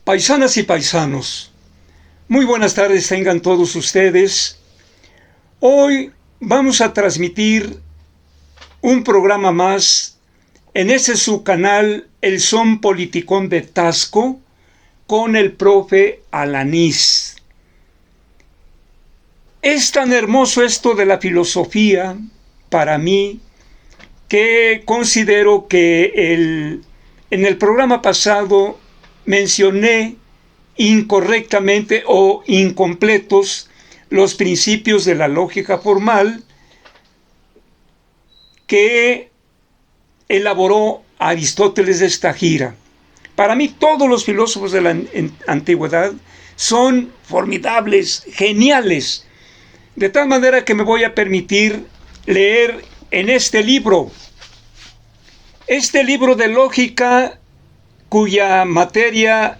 Paisanas y paisanos, muy buenas tardes tengan todos ustedes. Hoy vamos a transmitir un programa más en ese su canal El Son Politicón de Tasco con el profe Alanís. Es tan hermoso esto de la filosofía para mí que considero que en el programa pasado mencioné incorrectamente o incompletos los principios de la lógica formal que elaboró Aristóteles de Estagira. Para mí todos los filósofos de la antigüedad son formidables, geniales, de tal manera que me voy a permitir leer en este libro de lógica cuya materia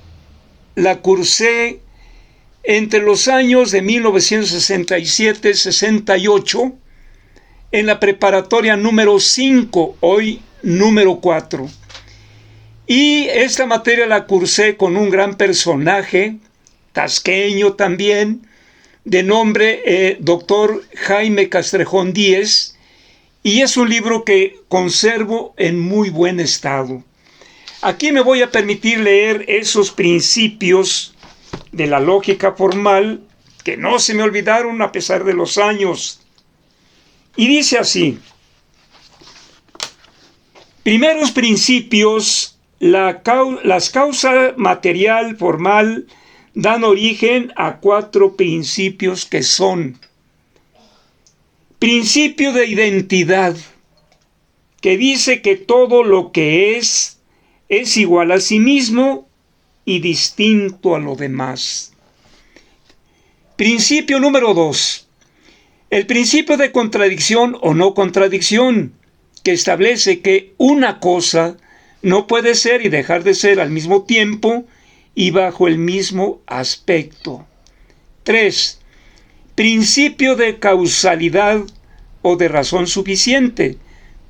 la cursé entre los años de 1967-68 en la preparatoria número 5, hoy número 4. Y esta materia la cursé con un gran personaje, tasqueño también, de nombre doctor Jaime Castrejón Díez, y es un libro que conservo en muy buen estado. Aquí me voy a permitir leer esos principios de la lógica formal que no se me olvidaron a pesar de los años. Y dice así: primeros principios, las causas material formal dan origen a 4 principios que son: principio de identidad, que dice que todo lo que es igual a sí mismo y distinto a lo demás. Principio número 2. El principio de contradicción o no contradicción, que establece que una cosa no puede ser y dejar de ser al mismo tiempo y bajo el mismo aspecto. 3. Principio de causalidad o de razón suficiente.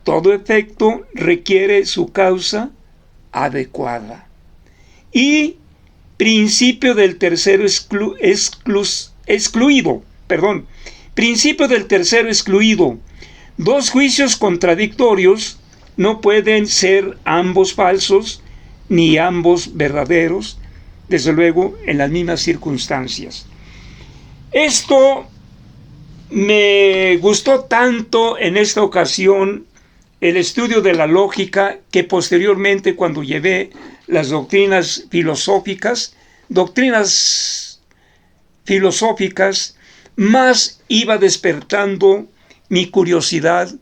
Todo efecto requiere su causa adecuada. Y principio del tercero excluido. Principio del tercero excluido. 2 juicios contradictorios no pueden ser ambos falsos ni ambos verdaderos, desde luego en las mismas circunstancias. Esto me gustó tanto en esta ocasión, el estudio de la lógica, que posteriormente, cuando llevé las doctrinas filosóficas, más iba despertando mi curiosidad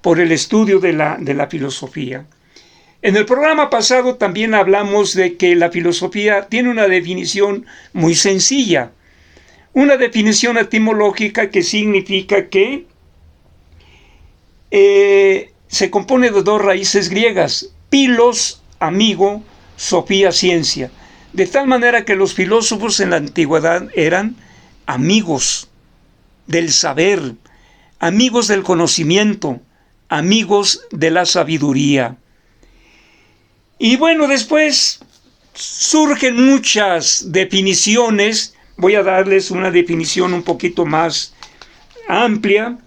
por el estudio de la filosofía. En el programa pasado también hablamos de que la filosofía tiene una definición muy sencilla, una definición etimológica que significa que se compone de 2 raíces griegas: pilos, amigo, sofía, ciencia. De tal manera que los filósofos en la antigüedad eran amigos del saber, amigos del conocimiento, amigos de la sabiduría. Y bueno, después surgen muchas definiciones. Voy a darles una definición un poquito más amplia.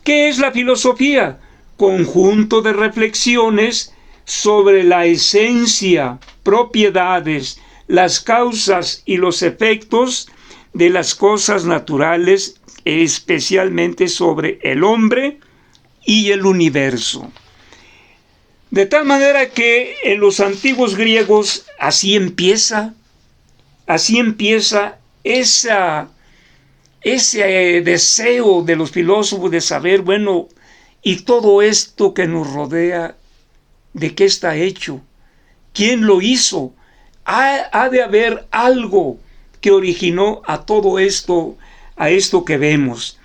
¿Qué es la filosofía? Conjunto de reflexiones sobre la esencia, propiedades, las causas y los efectos de las cosas naturales, especialmente sobre el hombre y el universo. De tal manera que en los antiguos griegos así empieza ese deseo de los filósofos de saber, bueno, y todo esto que nos rodea, ¿de qué está hecho? ¿Quién lo hizo? Ha de haber algo que originó a todo esto, a esto que vemos.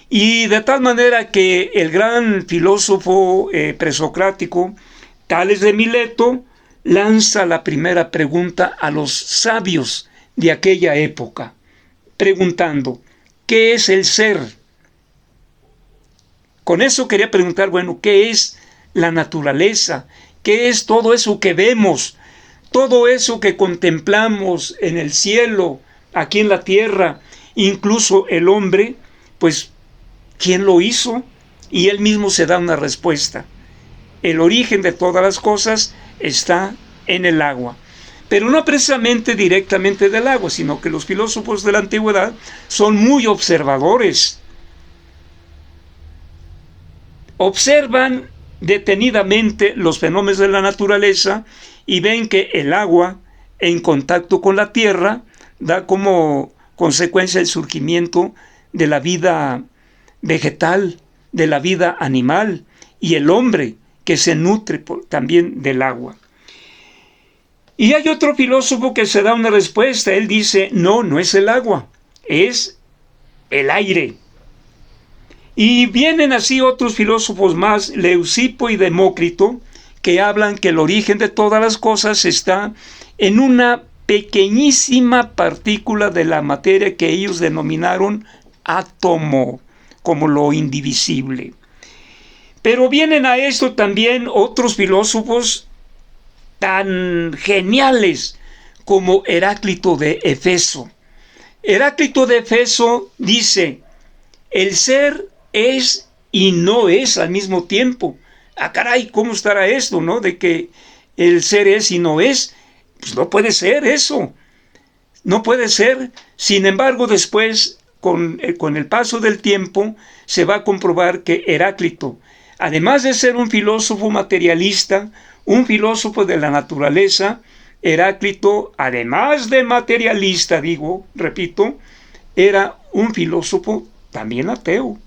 Y de tal manera que el gran filósofo presocrático, Tales de Mileto, lanza la primera pregunta a los sabios de aquella época, preguntando: ¿qué es el ser? Con eso quería preguntar, bueno, ¿qué es la naturaleza? ¿Qué es todo eso que vemos? Todo eso que contemplamos en el cielo, aquí en la tierra, incluso el hombre, pues, ¿quién lo hizo? Y él mismo se da una respuesta. El origen de todas las cosas está en el agua. Pero no precisamente directamente del agua, sino que los filósofos de la antigüedad son muy observadores. Observan detenidamente los fenómenos de la naturaleza y ven que el agua en contacto con la tierra da como consecuencia el surgimiento de la vida vegetal, de la vida animal, y el hombre que se nutre también del agua. Y hay otro filósofo que se da una respuesta. Él dice, no, no es el agua, es el aire. Y vienen así otros filósofos más, Leucipo y Demócrito, que hablan que el origen de todas las cosas está en una pequeñísima partícula de la materia que ellos denominaron átomo, como lo indivisible. Pero vienen a esto también otros filósofos tan geniales como Heráclito de Éfeso. Heráclito de Éfeso dice, el ser es y no es al mismo tiempo. Ah, caray, ¿cómo estará esto, no? De que el ser es y no es. Pues no puede ser eso. No puede ser. Sin embargo, después, con el paso del tiempo, se va a comprobar que Heráclito, además de ser un filósofo materialista, un filósofo de la naturaleza, Heráclito, además de materialista, repito, era un filósofo también ateo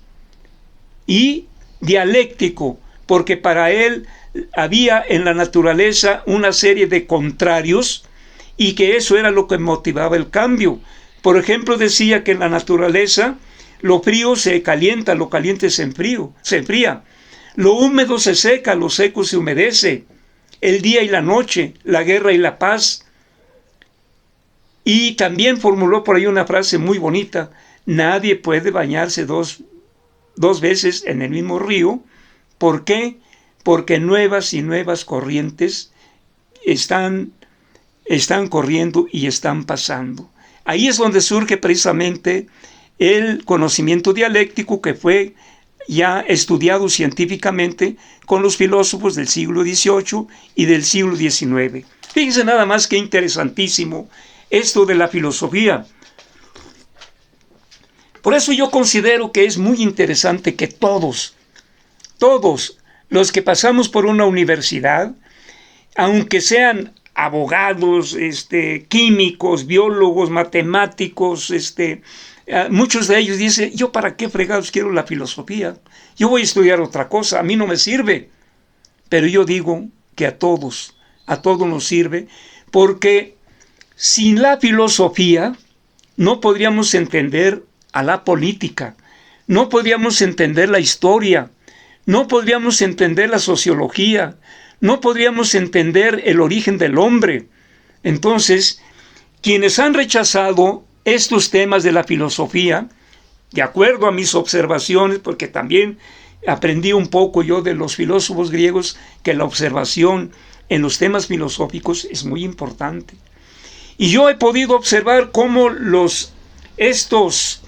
y dialéctico, porque para él había en la naturaleza una serie de contrarios y que eso era lo que motivaba el cambio. Por ejemplo, decía que en la naturaleza lo frío se calienta, lo caliente se enfría, lo húmedo se seca, lo seco se humedece, el día y la noche, la guerra y la paz. Y también formuló por ahí una frase muy bonita, nadie puede bañarse dos veces en el mismo río. ¿Por qué? Porque nuevas y nuevas corrientes están corriendo y están pasando. Ahí es donde surge precisamente el conocimiento dialéctico que fue ya estudiado científicamente con los filósofos del siglo XVIII y del siglo XIX. Fíjense nada más que interesantísimo esto de la filosofía. Por eso yo considero que es muy interesante que todos los que pasamos por una universidad, aunque sean abogados, químicos, biólogos, matemáticos, muchos de ellos dicen, yo para qué fregados quiero la filosofía, yo voy a estudiar otra cosa, a mí no me sirve. Pero yo digo que a todos nos sirve, porque sin la filosofía no podríamos entender a la política, no podríamos entender la historia, no podríamos entender la sociología, no podríamos entender el origen del hombre. Entonces, quienes han rechazado estos temas de la filosofía, de acuerdo a mis observaciones, porque también aprendí un poco yo de los filósofos griegos que la observación en los temas filosóficos es muy importante. Y yo he podido observar cómo estos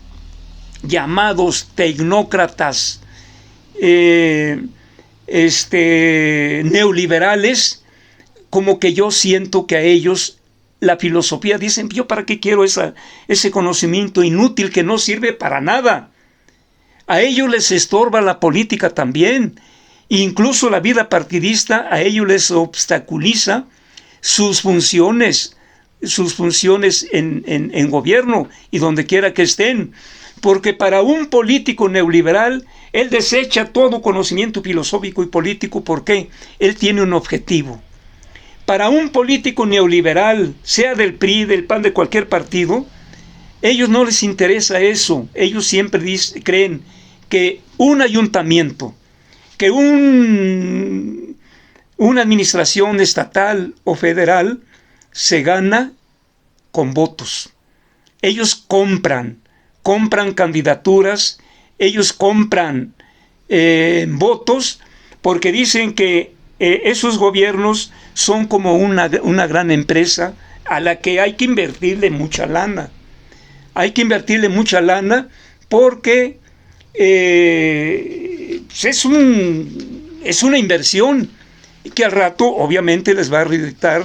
llamados tecnócratas neoliberales, como que yo siento que a ellos la filosofía, dicen, yo para qué quiero ese conocimiento inútil que no sirve para nada. A ellos les estorba la política también, incluso la vida partidista a ellos les obstaculiza sus funciones en gobierno y donde quiera que estén, porque para un político neoliberal él desecha todo conocimiento filosófico y político porque él tiene un objetivo. Para un político neoliberal, sea del PRI, del PAN, de cualquier partido, ellos no les interesa eso. Ellos siempre creen que un ayuntamiento, que una administración estatal o federal se gana con votos. Ellos compran candidaturas, ellos compran votos, porque dicen que esos gobiernos son como una gran empresa a la que hay que invertirle mucha lana. Hay que invertirle mucha lana porque es una inversión que al rato obviamente les va a redituar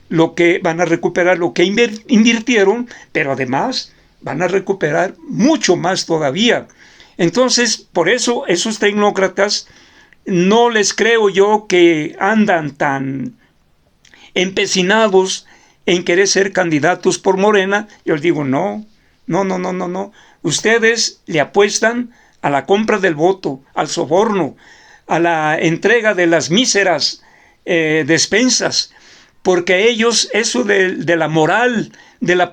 lo que van a recuperar, lo que invirtieron, pero además van a recuperar mucho más todavía. Entonces, por eso esos tecnócratas no les creo yo que andan tan empecinados en querer ser candidatos por Morena. Yo les digo, no. Ustedes le apuestan a la compra del voto, al soborno, a la entrega de las míseras despensas, porque ellos eso de la moral, de la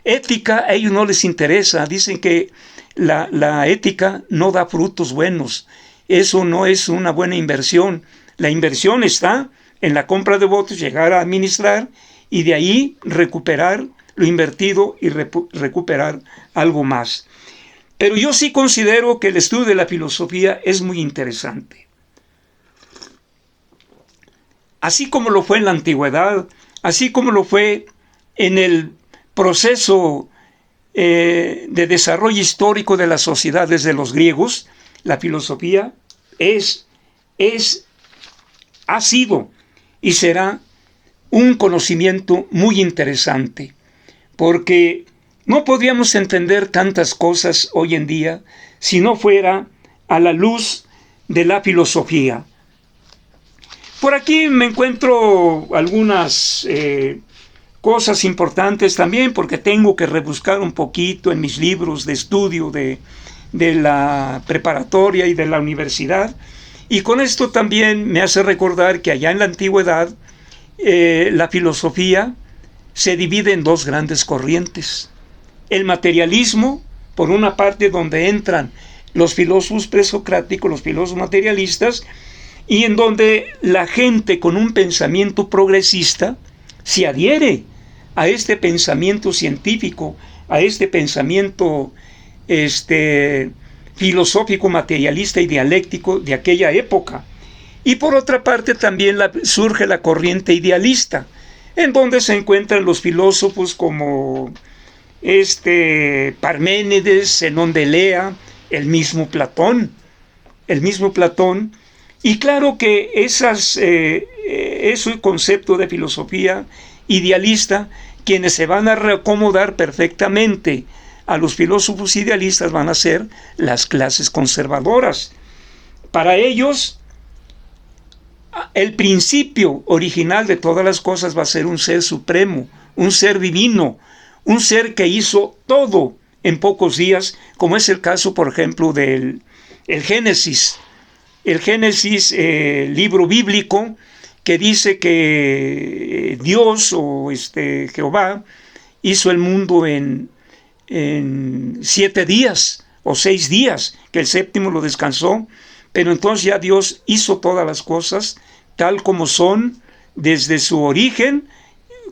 ética, a ellos no les interesa. Dicen que la ética no da frutos buenos. Eso no es una buena inversión. La inversión está en la compra de votos, llegar a administrar y de ahí recuperar lo invertido y recuperar algo más. Pero yo sí considero que el estudio de la filosofía es muy interesante. Así como lo fue en la antigüedad, así como lo fue en el proceso de desarrollo histórico de las sociedades de los griegos, la filosofía ha sido y será un conocimiento muy interesante, porque no podríamos entender tantas cosas hoy en día si no fuera a la luz de la filosofía. Por aquí me encuentro algunas cosas importantes también, porque tengo que rebuscar un poquito en mis libros de estudio de la preparatoria y de la universidad. Y con esto también me hace recordar que allá en la antigüedad la filosofía se divide en dos grandes corrientes. El materialismo, por una parte, donde entran los filósofos presocráticos, los filósofos materialistas, y en donde la gente con un pensamiento progresista se adhiere a este pensamiento científico, a este pensamiento filosófico, materialista y dialéctico de aquella época. Y por otra parte también surge la corriente idealista, en donde se encuentran los filósofos como Parménides, Zenón de Elea, el mismo Platón. Y claro que ese concepto de filosofía idealista, quienes se van a reacomodar perfectamente a los filósofos idealistas van a ser las clases conservadoras. Para ellos, el principio original de todas las cosas va a ser un ser supremo, un ser divino, un ser que hizo todo en pocos días, como es el caso, por ejemplo, del Génesis. El Génesis, libro bíblico, que dice que Dios o Jehová hizo el mundo en 7 días o 6 días, que el séptimo lo descansó, pero entonces ya Dios hizo todas las cosas tal como son desde su origen,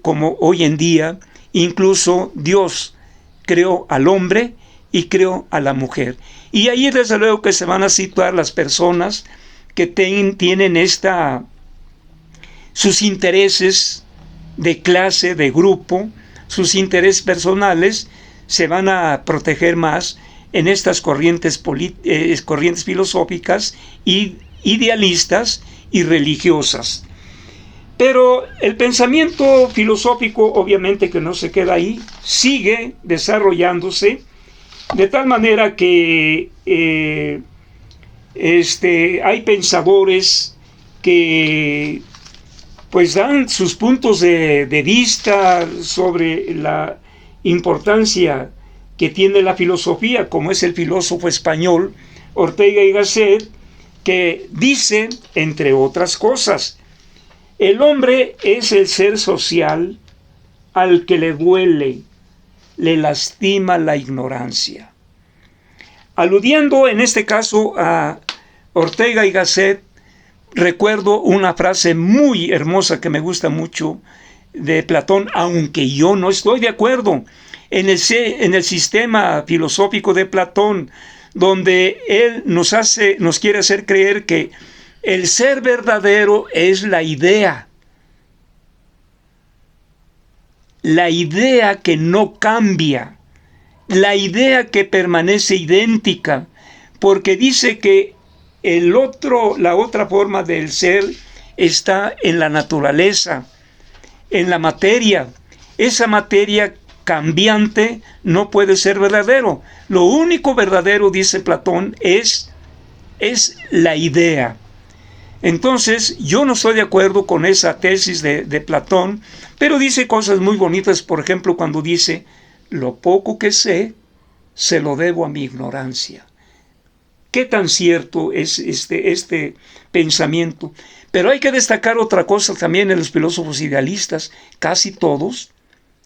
como hoy en día. Incluso Dios creó al hombre y creó a la mujer. Y ahí desde luego que se van a situar las personas que tienen sus intereses de clase, de grupo, sus intereses personales, se van a proteger más en estas corrientes filosóficas, idealistas y religiosas. Pero el pensamiento filosófico obviamente que no se queda ahí, sigue desarrollándose de tal manera que hay pensadores que pues dan sus puntos de vista sobre la importancia que tiene la filosofía, como es el filósofo español Ortega y Gasset, que dice, entre otras cosas, el hombre es el ser social al que le duele, le lastima la ignorancia. Aludiendo en este caso a Ortega y Gasset, recuerdo una frase muy hermosa que me gusta mucho de Platón, aunque yo no estoy de acuerdo en el sistema filosófico de Platón, donde él nos quiere hacer creer que El ser verdadero es la idea que no cambia, la idea que permanece idéntica, porque dice que la otra forma del ser está en la naturaleza, en la materia. Esa materia cambiante no puede ser verdadero. Lo único verdadero, dice Platón, es la idea. Entonces, yo no estoy de acuerdo con esa tesis de Platón, pero dice cosas muy bonitas, por ejemplo, cuando dice, lo poco que sé, se lo debo a mi ignorancia. ¿Qué tan cierto es este pensamiento? Pero hay que destacar otra cosa también en los filósofos idealistas. Casi todos,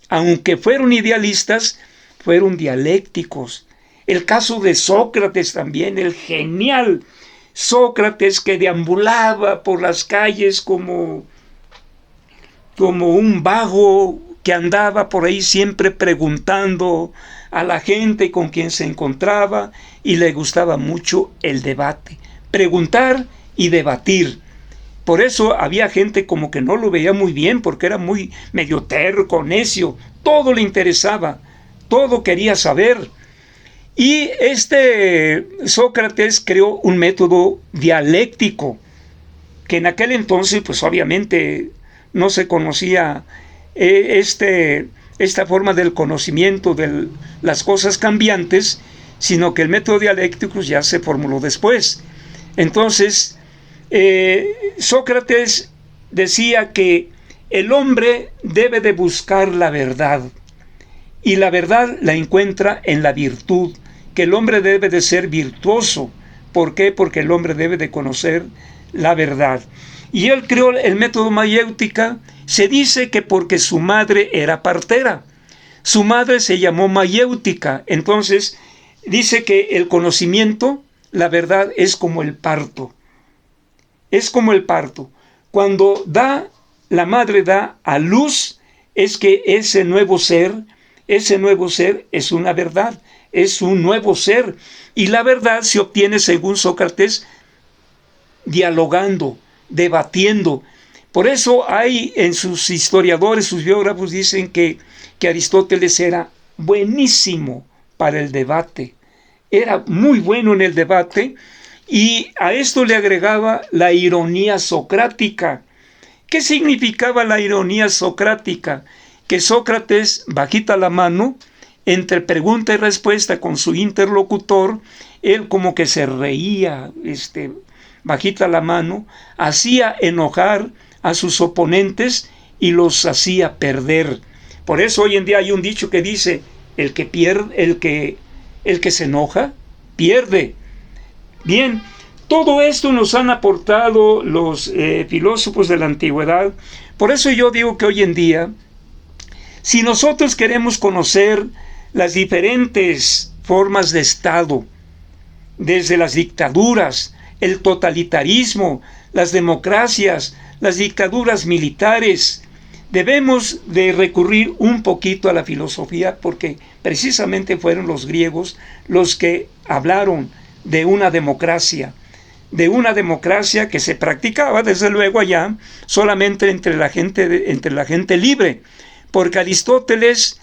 aunque fueron idealistas, fueron dialécticos. El caso de Sócrates también, el genial Sócrates, que deambulaba por las calles como un vago que andaba por ahí siempre preguntando a la gente con quien se encontraba, y le gustaba mucho el debate, preguntar y debatir. Por eso había gente como que no lo veía muy bien, porque era muy medio terco, necio, todo le interesaba, todo quería saber. Y Sócrates creó un método dialéctico, que en aquel entonces, pues obviamente no se conocía esta forma del conocimiento de las cosas cambiantes, sino que el método dialéctico ya se formuló después. Entonces, Sócrates decía que el hombre debe de buscar la verdad, y la verdad la encuentra en la virtud, que el hombre debe de ser virtuoso. ¿Por qué? Porque el hombre debe de conocer la verdad. Y él creó el método mayéutica. Se dice que porque su madre era partera. Su madre se llamó mayéutica. Entonces, dice que el conocimiento, la verdad, es como el parto. Es como el parto. Cuando la madre da a luz, es que ese nuevo ser es una verdad, es un nuevo ser. Y la verdad se obtiene, según Sócrates, dialogando, debatiendo. Por eso hay en sus historiadores, sus biógrafos, dicen que Aristóteles era buenísimo para el debate. Era muy bueno en el debate, y a esto le agregaba la ironía socrática. ¿Qué significaba la ironía socrática? Que Sócrates, bajita la mano, entre pregunta y respuesta con su interlocutor, él como que se reía, bajita la mano, hacía enojar a sus oponentes y los hacía perder. Por eso hoy en día hay un dicho que dice, el que se enoja, pierde. Bien, todo esto nos han aportado los filósofos de la antigüedad. Por eso yo digo que hoy en día, si nosotros queremos conocer las diferentes formas de Estado, desde las dictaduras, el totalitarismo, las democracias, las dictaduras militares, debemos de recurrir un poquito a la filosofía, porque precisamente fueron los griegos los que hablaron de una democracia que se practicaba desde luego allá solamente entre la gente libre, porque Aristóteles,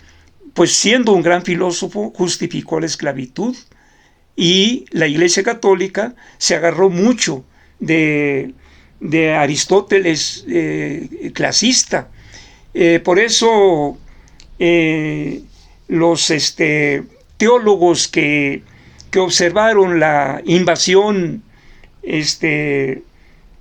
pues siendo un gran filósofo, justificó la esclavitud, y la Iglesia Católica se agarró mucho de Aristóteles clasista. Por eso los teólogos que observaron la invasión en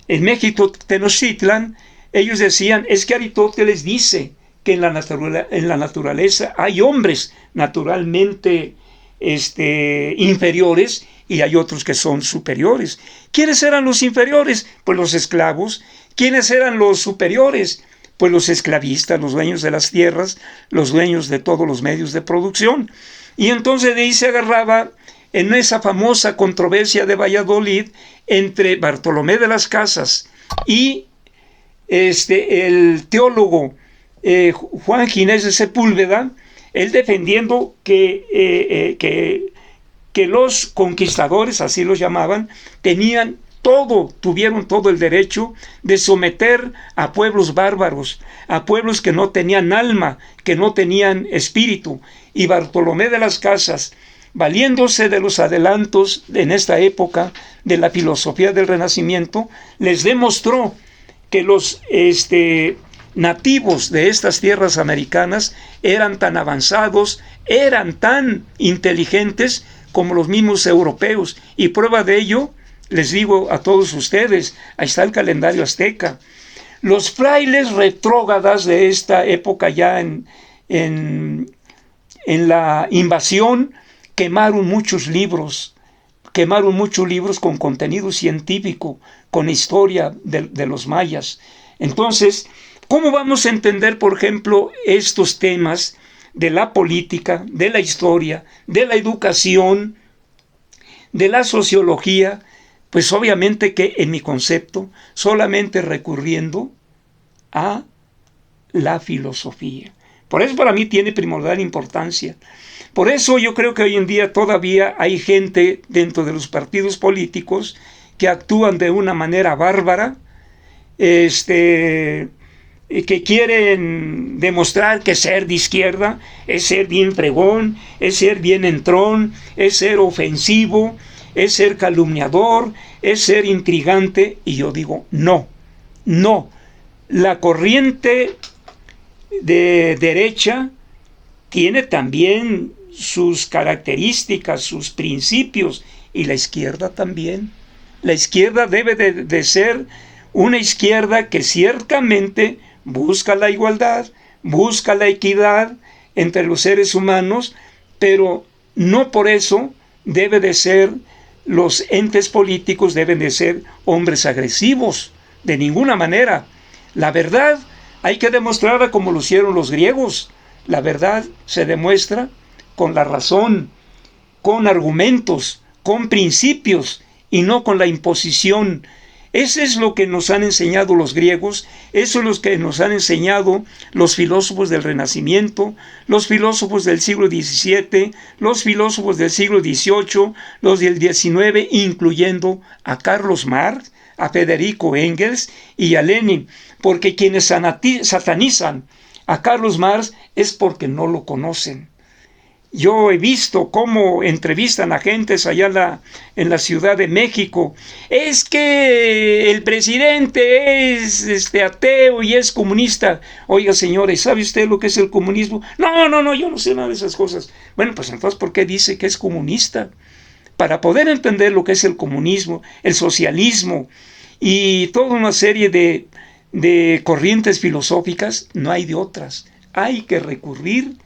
México, Tenochtitlan, ellos decían, es que Aristóteles dice que en la naturaleza hay hombres naturalmente inferiores, y hay otros que son superiores. ¿Quiénes eran los inferiores? Pues los esclavos. ¿Quiénes eran los superiores? Pues los esclavistas, los dueños de las tierras, los dueños de todos los medios de producción. Y entonces de ahí se agarraba en esa famosa controversia de Valladolid entre Bartolomé de las Casas y el teólogo Juan Ginés de Sepúlveda, él defendiendo que los conquistadores, así los llamaban, tenían tuvieron todo el derecho de someter a pueblos bárbaros, a pueblos que no tenían alma, que no tenían espíritu. Y Bartolomé de las Casas, valiéndose de los adelantos en esta época de la filosofía del Renacimiento, les demostró que los nativos de estas tierras americanas eran tan avanzados, eran tan inteligentes como los mismos europeos. Y prueba de ello, les digo a todos ustedes, ahí está el calendario azteca. Los frailes retrógradas de esta época ya en la invasión quemaron muchos libros con contenido científico, con historia de los mayas. Entonces, ¿cómo vamos a entender, por ejemplo, estos temas de la política, de la historia, de la educación, de la sociología? Pues obviamente que en mi concepto, solamente recurriendo a la filosofía. Por eso para mí tiene primordial importancia. Por eso yo creo que hoy en día todavía hay gente dentro de los partidos políticos que actúan de una manera bárbara, que quieren demostrar que ser de izquierda es ser bien fregón, es ser bien entrón, es ser ofensivo, es ser calumniador, es ser intrigante. Y yo digo, no. La corriente de derecha tiene también sus características, sus principios, y la izquierda también. La izquierda debe de ser una izquierda que ciertamente busca la igualdad, busca la equidad entre los seres humanos, pero no por eso debe de ser, los entes políticos deben de ser hombres agresivos, de ninguna manera. La verdad hay que demostrarla como lo hicieron los griegos. La verdad se demuestra con la razón, con argumentos, con principios, y no con la imposición. Eso es lo que nos han enseñado los griegos, eso es lo que nos han enseñado los filósofos del Renacimiento, los filósofos del siglo XVII, los filósofos del siglo XVIII, los del XIX, incluyendo a Carlos Marx, a Federico Engels y a Lenin, porque quienes satanizan a Carlos Marx es porque no lo conocen. Yo he visto cómo entrevistan a gentes allá en la Ciudad de México. Es que el presidente es ateo y es comunista. Oiga, señores, ¿sabe usted lo que es el comunismo? No, yo no sé nada de esas cosas. Bueno, pues entonces, ¿por qué dice que es comunista? Para poder entender lo que es el comunismo, el socialismo y toda una serie de corrientes filosóficas, no hay de otras. Hay que recurrir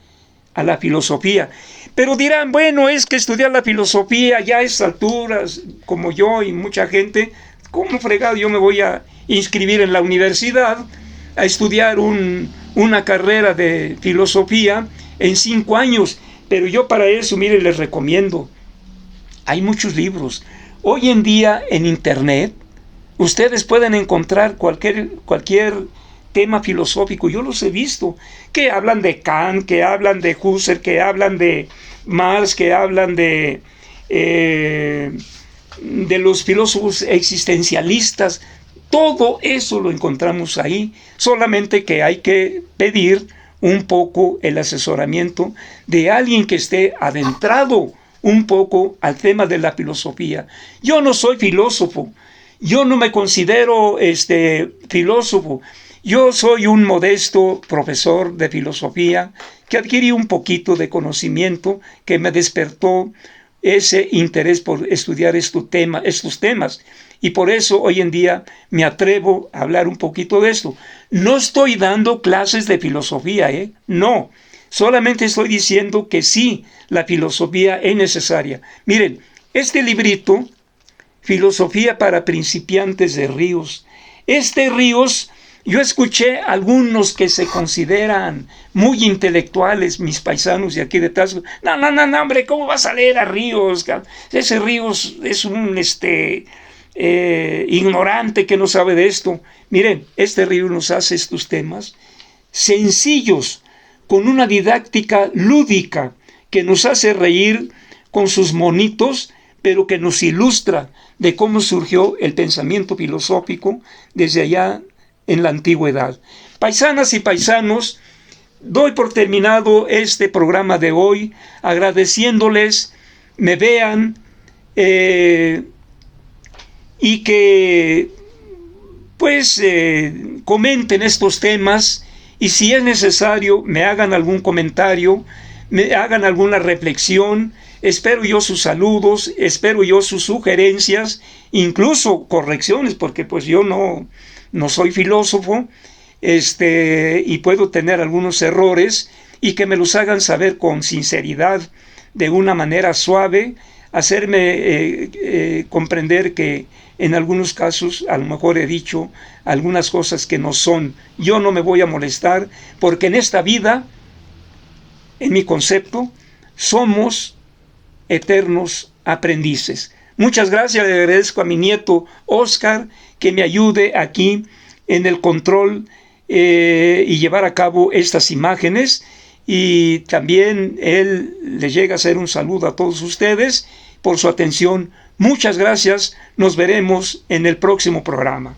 a la filosofía. Pero dirán, bueno, es que estudiar la filosofía ya a estas alturas, como yo y mucha gente, ¿cómo fregado yo me voy a inscribir en la universidad a estudiar una carrera de filosofía en 5 años? Pero yo para eso, mire, les recomiendo, hay muchos libros. Hoy en día en internet ustedes pueden encontrar cualquier tema filosófico. Yo los he visto, que hablan de Kant, que hablan de Husserl, que hablan de Marx, que hablan de los filósofos existencialistas. Todo eso lo encontramos ahí, solamente que hay que pedir un poco el asesoramiento de alguien que esté adentrado un poco al tema de la filosofía. Yo no soy filósofo, yo no me considero filósofo. Yo soy un modesto profesor de filosofía que adquirí un poquito de conocimiento que me despertó ese interés por estudiar estos temas. Y por eso hoy en día me atrevo a hablar un poquito de esto. No estoy dando clases de filosofía, no. Solamente estoy diciendo que sí, la filosofía es necesaria. Miren, este librito, Filosofía para principiantes de Ríos. Ríos, yo escuché a algunos que se consideran muy intelectuales, mis paisanos de aquí de Tasco. No, hombre, ¿cómo vas a leer a Ríos? Ese Ríos es un ignorante que no sabe de esto. Miren, Ríos nos hace estos temas sencillos, con una didáctica lúdica que nos hace reír con sus monitos, pero que nos ilustra de cómo surgió el pensamiento filosófico desde allá en la antigüedad. Paisanas y paisanos, doy por terminado este programa de hoy, agradeciéndoles me vean y que pues comenten estos temas, y si es necesario me hagan algún comentario, me hagan alguna reflexión. Espero yo sus saludos, espero yo sus sugerencias, incluso correcciones, porque pues yo no soy filósofo, y puedo tener algunos errores, y que me los hagan saber con sinceridad, de una manera suave, hacerme comprender que en algunos casos a lo mejor he dicho algunas cosas que no son. Yo no me voy a molestar, porque en esta vida, en mi concepto, somos eternos aprendices. Muchas gracias, le agradezco a mi nieto Oscar que me ayude aquí en el control y llevar a cabo estas imágenes, y también él le llega a hacer un saludo a todos ustedes por su atención. Muchas gracias, nos veremos en el próximo programa.